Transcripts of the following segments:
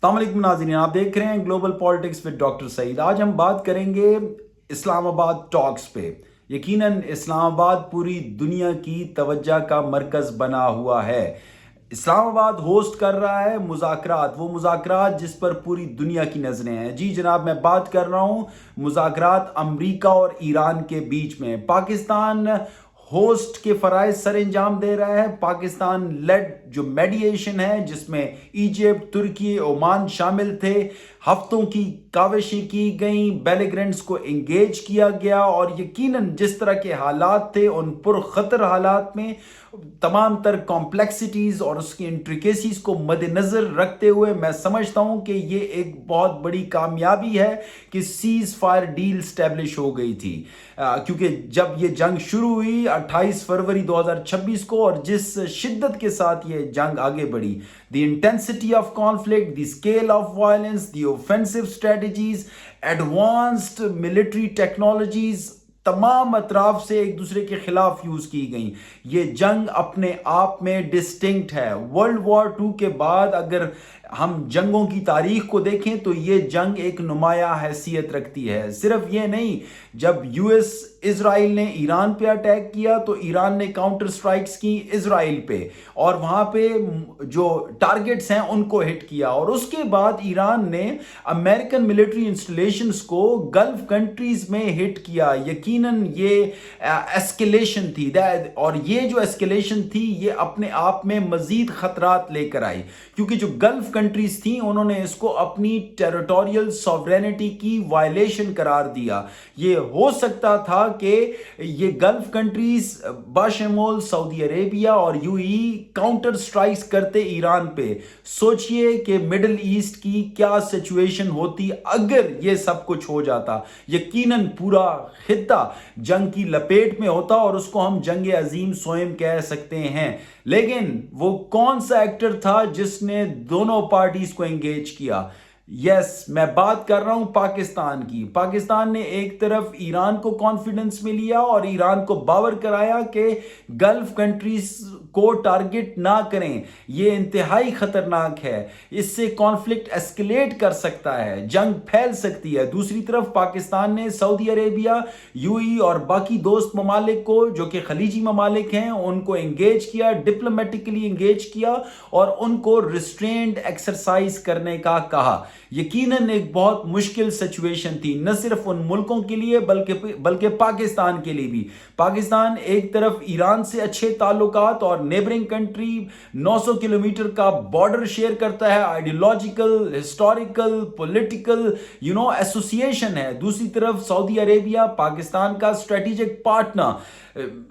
अस्सलाम वालेकुम नाज़रीन, आप देख रहे हैं global politics with doctor Saeed. आज हम बात करेंगे इस्लामाबाद टॉक्स पे। यकीनन इस्लामाबाद पूरी दुनिया की तवज्जो का मरकज़ बना हुआ है। इस्लामाबाद होस्ट कर रहा है मुज़ाकरात, वो मुज़ाकरात जिस पर पूरी दुनिया की नज़रें हैं। जी जनाब, मैं बात कर रहा हूँ मुज़ाकरात अमरीका और ईरान के बीच में। पाकिस्तान होस्ट के फ़राइज़ सर अंजाम दे रहा है। पाकिस्तान लेड जो मेडिएशन है, जिसमें इजिप्ट, तुर्की, ओमान शामिल थे, हफ्तों की काविशें की गई, बेलिग्रेंट्स को इंगेज किया गया और यकीनन जिस तरह के हालात थे उन पुरखतर हालात में तमाम तर कॉम्प्लेक्सिटीज़ और उसकी इंट्रिकेसीज़ को मद्देनज़र रखते हुए मैं समझता हूँ कि ये एक बहुत बड़ी कामयाबी है कि सीज़ फायर डील स्टैब्लिश हो गई थी। क्योंकि जब ये जंग शुरू हुई 28 फरवरी 2026 को, और जिस शिद्दत के साथ ये जंग आगे बढ़ी, the intensity of conflict, the scale of violence, the offensive strategies, advanced military technologies तमाम अतराफ से एक दूसरे के खिलाफ यूज की गई। ये जंग अपने आप में डिस्टिंक्ट है। वर्ल्ड वॉर 2 के बाद अगर हम जंगों की तारीख को देखें तो ये जंग एक नुमाया हैसियत रखती है। सिर्फ ये नहीं, जब यूएस इजराइल ने ईरान पे अटैक किया तो ईरान ने काउंटर स्ट्राइक्स की इजराइल पे, और वहां पे जो टारगेट्स हैं उनको हिट किया। और उसके बाद ईरान ने अमेरिकन मिलिट्री इंस्टॉलेशंस को गल्फ कंट्रीज में हिट किया। यकीनन ये एस्केलेशन थी, और ये जो एस्केलेशन थी ये अपने आप में मजीद खतरात लेकर आई, क्योंकि जो गल्फ कंट्रीज थी उन्होंने इसको अपनी टेरिटोरियल सॉवरेनिटी की वायलेशन करार दिया। ये हो सकता था कि ये गल्फ कंट्रीज बाशमूल सऊदी अरेबिया और यूएई काउंटर स्ट्राइक्स करते ईरान पे। सोचिए कि मिडिल ईस्ट की क्या सिचुएशन होती अगर ये सब कुछ हो जाता। यकीनन पूरा खित्ता जंग की लपेट में होता और उसको हम जंग अजीम सोयम कह सकते हैं। लेकिन वो कौन सा एक्टर था जिसने दोनों पार्टीज को एंगेज किया? यस, मैं बात कर रहा हूं पाकिस्तान की। पाकिस्तान ने एक तरफ ईरान को कॉन्फिडेंस में लिया और ईरान को बावर कराया कि गल्फ कंट्रीज को टारगेट ना करें, ये इंतहाई खतरनाक है, इससे कॉन्फ्लिक्ट एस्केलेट कर सकता है, जंग फैल सकती है। दूसरी तरफ पाकिस्तान ने सऊदी अरेबिया, यूएई और बाकी दोस्त ममालिक को, जो कि खलीजी ममालिक हैं, उनको एंगेज किया, डिप्लोमेटिकली एंगेज किया और उनको रिस्ट्रेंड एक्सरसाइज करने का कहा। यकीनन एक बहुत मुश्किल सिचुएशन थी, न सिर्फ उन मुल्कों के लिए बल्कि पाकिस्तान के लिए भी। पाकिस्तान एक तरफ ईरान से अच्छे ताल्लुकात और नेबरिंग कंट्री 900 किलोमीटर का बॉर्डर शेयर करता है, आइडियोलॉजिकल, हिस्टोरिकल, पॉलिटिकल एसोसिएशन है। दूसरी तरफ सऊदी अरेबिया पाकिस्तान का स्ट्रेटेजिक पार्टनर।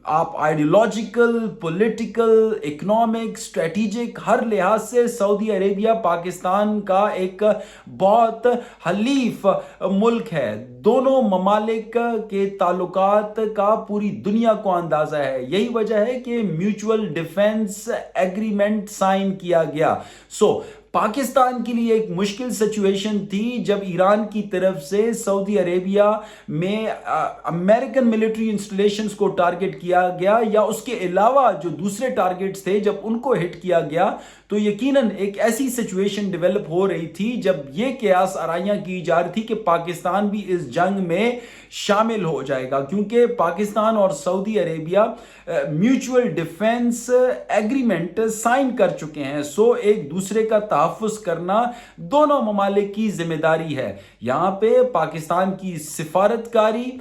आप आइडियोलॉजिकल, पॉलिटिकल, इकोनॉमिक, स्ट्रेटेजिक हर लिहाज से सऊदी अरेबिया पाकिस्तान का एक बहुत हलीफ मुल्क है। दोनों ममालिक के ताल्लुकात का पूरी दुनिया को अंदाजा है। यही वजह है कि म्यूचुअल डिफेंस एग्रीमेंट साइन किया गया। पाकिस्तान के लिए एक मुश्किल सिचुएशन थी जब ईरान की तरफ से सऊदी अरेबिया में अमेरिकन मिलिट्री इंस्टॉलेशंस को टारगेट किया गया, या उसके अलावा जो दूसरे टारगेट्स थे जब उनको हिट किया गया, तो यकीनन एक ऐसी सिचुएशन डेवलप हो रही थी जब ये कयास आराइयां की जा रही थी कि पाकिस्तान भी इस जंग में शामिल हो जाएगा, क्योंकि पाकिस्तान और Saudi Arabia mutual defence agreement sign कर चुके हैं। एक दूसरे का तहफ़्फ़ुज़ करना दोनों ममालिक की जिम्मेदारी है। यहां पे पाकिस्तान की सिफारतकारी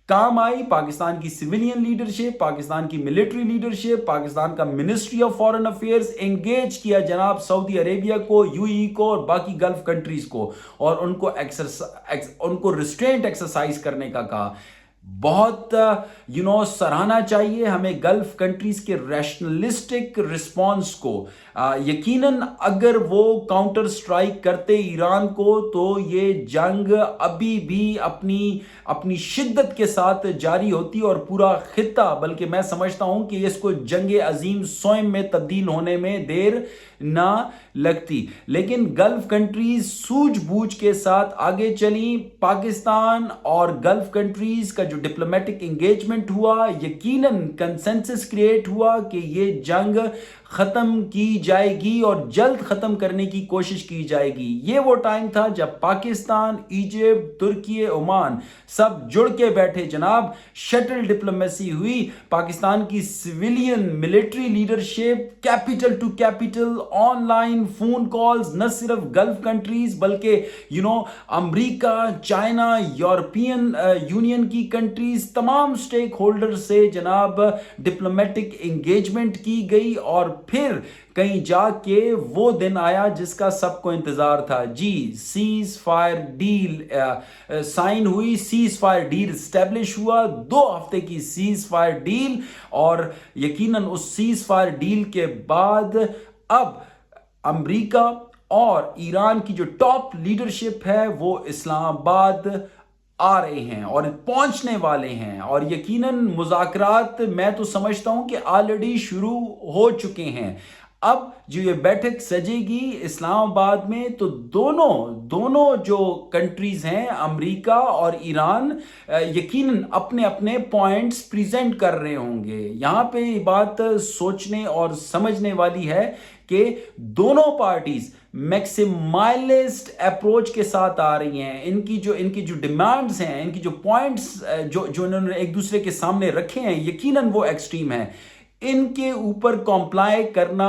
काम आई, पाकिस्तान की सिविलियन लीडरशिप, पाकिस्तान की मिलिट्री लीडरशिप, पाकिस्तान का ministry of foreign affairs engage किया जनाब सऊदी अरेबिया को, यूएई को और बाकी गल्फ कंट्रीज को, और उनको रिस्ट्रेंट एक्सरसाइज करने का कहा। बहुत सराहना चाहिए हमें गल्फ कंट्रीज के रैशनलिस्टिक रिस्पांस को। यकीनन अगर वो काउंटर स्ट्राइक करते ईरान को तो ये जंग अभी भी अपनी शिद्दत के साथ जारी होती और पूरा खित्ता, बल्कि मैं समझता हूं कि इसको जंग अजीम स्वयं में तब्दील होने में देर ना लगती। लेकिन गल्फ कंट्रीज सूझबूझ के साथ आगे चली। पाकिस्तान और गल्फ कंट्रीज का जो डिप्लोमेटिक एंगेजमेंट हुआ, यकीनन कंसेंसस क्रिएट हुआ कि ये जंग खत्म की जाएगी और जल्द ख़त्म करने की कोशिश की जाएगी। ये वो टाइम था जब पाकिस्तान, इजिप्ट, तुर्की, ओमान सब जुड़ के बैठे जनाब, शटल डिप्लोमेसी हुई, पाकिस्तान की civilian military leadership capital to capital, online phone calls, न सिर्फ गल्फ कंट्रीज़ बल्कि अमेरिका, चाइना, यूरोपियन यूनियन की कंट्रीज़, तमाम स्टेक होल्डर से जनाब डिप्लोमेटिक इंगेजमेंट की गई और फिर कहीं जाके वो दिन आया जिसका सबको इंतजार था। जी, सीज फायर डील साइन हुई, सीज फायर डील स्टैब्लिश हुआ, 2 हफ्ते की सीज फायर डील, और यकीनन उस सीज फायर डील के बाद अब अमेरिका और ईरान की जो टॉप लीडरशिप है वो इस्लामाबाद आ रहे हैं और पहुंचने वाले हैं, और यकीनन मुज़ाकरात मैं तो समझता हूं कि ऑलरेडी शुरू हो चुके हैं। अब जो ये बैठक सजेगी इस्लामाबाद में, तो दोनों जो कंट्रीज हैं अमेरिका और ईरान यकीनन अपने अपने पॉइंट्स प्रेजेंट कर रहे होंगे। यहाँ पे ये बात सोचने और समझने वाली है कि दोनों पार्टीज मैक्सिमालिस्ट अप्रोच के साथ आ रही हैं। इनकी जो डिमांड्स हैं, इनकी जो पॉइंट्स जो इन्होंने एक दूसरे के सामने रखे हैं, यकीनन वो एक्सट्रीम है। इनके ऊपर कॉम्प्लाई करना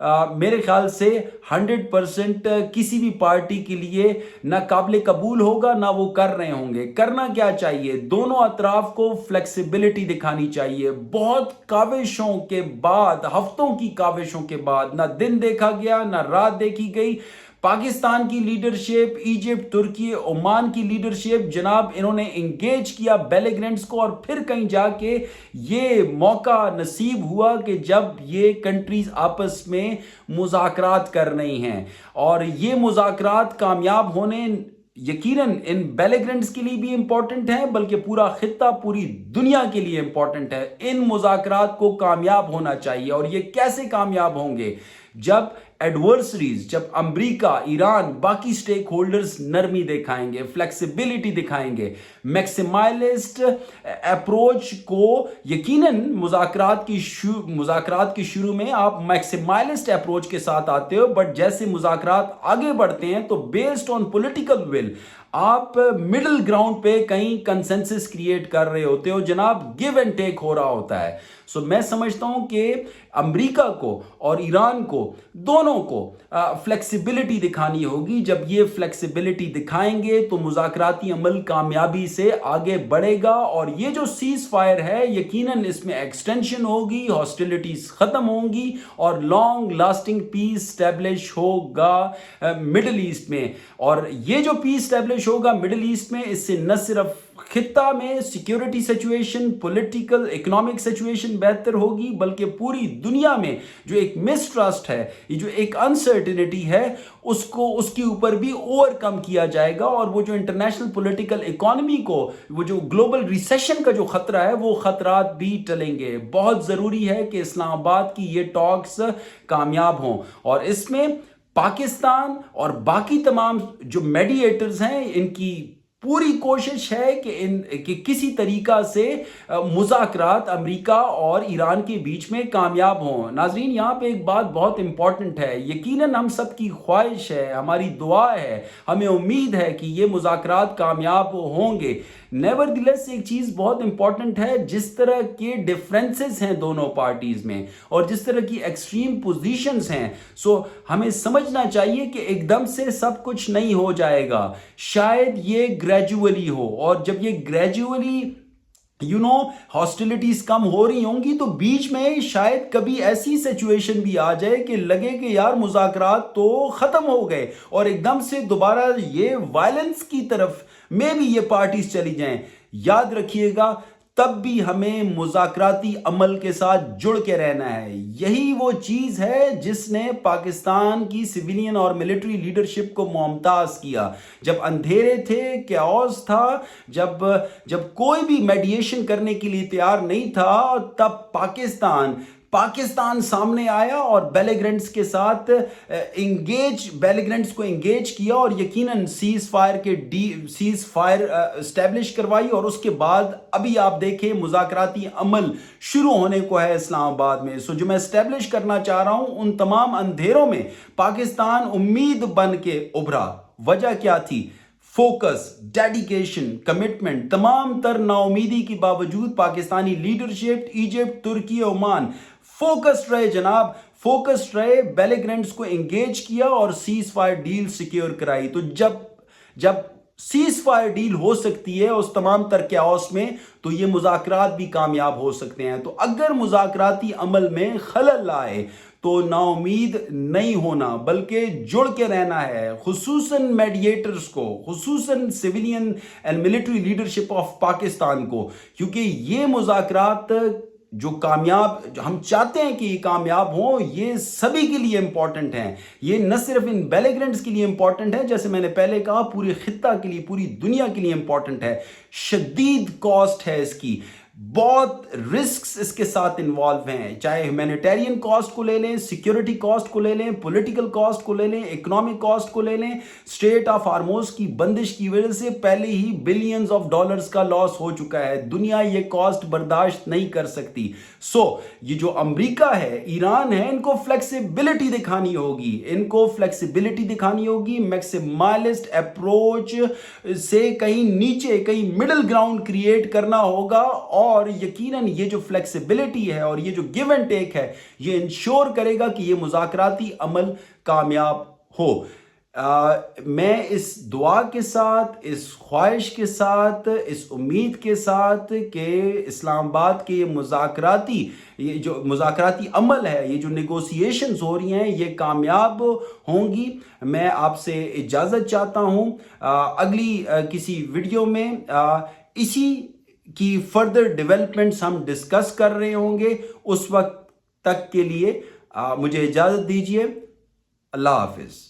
मेरे ख्याल से 100% किसी भी पार्टी के लिए ना काबिल कबूल होगा, ना वो कर रहे होंगे। करना क्या चाहिए? दोनों अतराफ को फ्लेक्सिबिलिटी दिखानी चाहिए। बहुत काविशों के बाद, हफ्तों की काविशों के बाद, ना दिन देखा गया ना रात देखी गई, पाकिस्तान की लीडरशिप, इजिप्ट, तुर्की, ओमान की लीडरशिप जनाब, इन्होंने इंगेज किया बेलिग्रेंट्स को, और फिर कहीं जाके ये मौका नसीब हुआ कि जब ये कंट्रीज आपस में मुज़ाकरात कर रही हैं, और ये मुज़ाकरात कामयाब होने यकीनन इन बेलिग्रेंट्स के लिए भी इंपॉर्टेंट है, बल्कि पूरा खित्ता, पूरी दुनिया के लिए इंपॉर्टेंट है। इन मुज़ाकरात को कामयाब होना चाहिए, और ये कैसे कामयाब होंगे? जब एडवर्सरीज, जब अमेरिका, ईरान, बाकी स्टेक होल्डर्स नरमी दिखाएंगे, फ्लेक्सिबिलिटी दिखाएंगे, मैक्सिमालिस्ट अप्रोच को यकीनन मुज़ाकरात की शुरू में आप मैक्सिमालिस्ट अप्रोच के साथ आते हो, बट जैसे मुज़ाकरात आगे बढ़ते हैं तो बेस्ड ऑन पॉलिटिकल विल आप मिडिल ग्राउंड पे कहीं कंसेंसस क्रिएट कर रहे होते हो जनाब, गिव एंड टेक हो रहा होता है। सो मैं समझता हूं कि अमेरिका को और ईरान को, दोनों को फ्लेक्सिबिलिटी दिखानी होगी। जब ये फ्लेक्सिबिलिटी दिखाएंगे तो मुज़ाकराती अमल कामयाबी से आगे बढ़ेगा, और ये जो सीज फायर है यकीनन इसमें एक्सटेंशन होगी, हॉस्टिलिटीज खत्म होंगी, और लॉन्ग लास्टिंग पीस स्टैब्लिश होगा मिडिल ईस्ट में। और ये जो पीस स्टैब्लिश होगा मिडिल ईस्ट में, इससे न सिर्फ खित्ता में security situation, political economic situation बेहतर होगी, बल्कि पूरी दुनिया में जो एक मिसट्रस्ट है, ये जो एक अनसर्टिनिटी है, उसके ऊपर भी ओवरकम किया जाएगा, और वो जो इंटरनेशनल पॉलिटिकल इकोनॉमी को, वो जो ग्लोबल रिसेशन का जो खतरा है, वो खतरात भी टलेंगे। बहुत जरूरी है कि इस्लामाबाद की ये टॉक्स कामयाब हों, और इसमें पाकिस्तान और बाकी तमाम जो मेडिएटर्स हैं, इनकी पूरी कोशिश है कि किसी तरीका से मुज़ाकरात अमेरिका और ईरान के बीच में कामयाब हों। नाज़रीन, यहाँ पे एक बात बहुत इंपॉर्टेंट है, यकीनन हम सब की ख्वाहिश है, हमारी दुआ है, हमें उम्मीद है कि ये मुज़ाकरात कामयाब होंगे। नेवरदिलेस एक चीज़ बहुत इंपॉर्टेंट है, जिस तरह के डिफरेंसेस हैं दोनों पार्टीज़ में और जिस तरह की एक्सट्रीम पोजीशंस हैं, सो हमें समझना चाहिए कि एकदम से सब कुछ नहीं हो जाएगा, शायद ये ग्रेजुअली हो, और जब ये ग्रेजुअली हॉस्टिलिटीज कम हो रही होंगी तो बीच में शायद कभी ऐसी सिचुएशन भी आ जाए कि लगे कि यार मुज़ाकरात तो खत्म हो गए, और एकदम से दोबारा ये वायलेंस की तरफ में भी ये पार्टीज चली जाएं। याद रखिएगा, तब भी हमें मुज़ाकराती अमल के साथ जुड़ के रहना है। यही वो चीज़ है जिसने पाकिस्तान की सिविलियन और मिलिट्री लीडरशिप को मुमताज़ किया। जब अंधेरे थे, कैओस था, जब कोई भी मेडिएशन करने के लिए तैयार नहीं था, तब पाकिस्तान پاکستان سامنے آیا اور بیلیگرنٹس کے ساتھ بیلیگرنٹس کو انگیج کیا اور یقیناً سیز فائر اسٹیبلش کروائی، اور اس کے بعد ابھی آپ دیکھیں مذاکراتی عمل شروع ہونے کو ہے اسلام آباد میں۔ جو میں اسٹیبلش کرنا چاہ رہا ہوں، ان تمام اندھیروں میں پاکستان امید بن کے ابھرا۔ وجہ کیا تھی؟ Focus, dedication, commitment. تمام تر نا امیدی کے باوجود پاکستانی لیڈرشپ، ایجپٹ، ترکی، عمان فوکسڈ رہے جناب، فوکسڈ رہے، بیلیگرنٹس کو انگیج کیا اور سیز فائر ڈیل سیکیور کرائی۔ تو جب سیز فائر ڈیل ہو سکتی ہے اس تمام تر کیاؤس میں، تو یہ مذاکرات بھی کامیاب ہو سکتے ہیں۔ تو اگر مذاکراتی عمل میں خلل آئے تو نا امید نہیں ہونا بلکہ جڑ کے رہنا ہے، خصوصاً میڈیٹرز کو، خصوصاً civilian and military leadership of Pakistan کو، کیونکہ یہ مذاکرات جو ہم چاہتے ہیں کہ یہ کامیاب ہوں، یہ سبھی کے لیے امپورٹنٹ ہیں۔ یہ نہ صرف ان بیلیگرنٹس کے لیے امپورٹنٹ ہے، جیسے میں نے پہلے کہا پورے خطہ کے لیے، پوری دنیا کے لیے امپورٹنٹ ہے۔ شدید کاسٹ ہے اس کی، بہت رسکس اس کے ساتھ انوالو ہیں، چاہے ہیومینیٹیرین کاسٹ کو لے لیں، سیکیورٹی کاسٹ کو لے لیں، پولیٹیکل کاسٹ کو لے لیں، اکنامک کاسٹ کو لے لیں۔ اسٹریٹ آف ہارموز کی بندش کی وجہ سے پہلے ہی بلینز آف ڈالرز کا لاس ہو چکا ہے، دنیا یہ کاسٹ برداشت نہیں کر سکتی۔ یہ جو امریکہ ہے، ایران ہے، ان کو فلیکسیبلٹی دکھانی ہوگی، میکسیمائلسٹ اپروچ سے کہیں نیچے، کہیں مڈل گراؤنڈ کریٹ کرنا ہوگا، اور یقیناً یہ جو فلیکسیبلٹی ہے اور یہ جو گیو اینڈ ٹیک ہے، یہ انشور کرے گا کہ یہ مذاکراتی عمل کامیاب ہو۔ میں اس دعا کے ساتھ، اس خواہش کے ساتھ، اس امید کے ساتھ کہ اسلام آباد کے یہ جو مذاکراتی عمل ہے، یہ جو نیگوسیشنز ہو رہی ہیں، یہ کامیاب ہوں گی۔ میں آپ سے اجازت چاہتا ہوں، اگلی کسی ویڈیو میں اسی کی فردر ڈیولپمنٹس ہم ڈسکس کر رہے ہوں گے۔ اس وقت تک کے لیے مجھے اجازت دیجیے۔ اللہ حافظ۔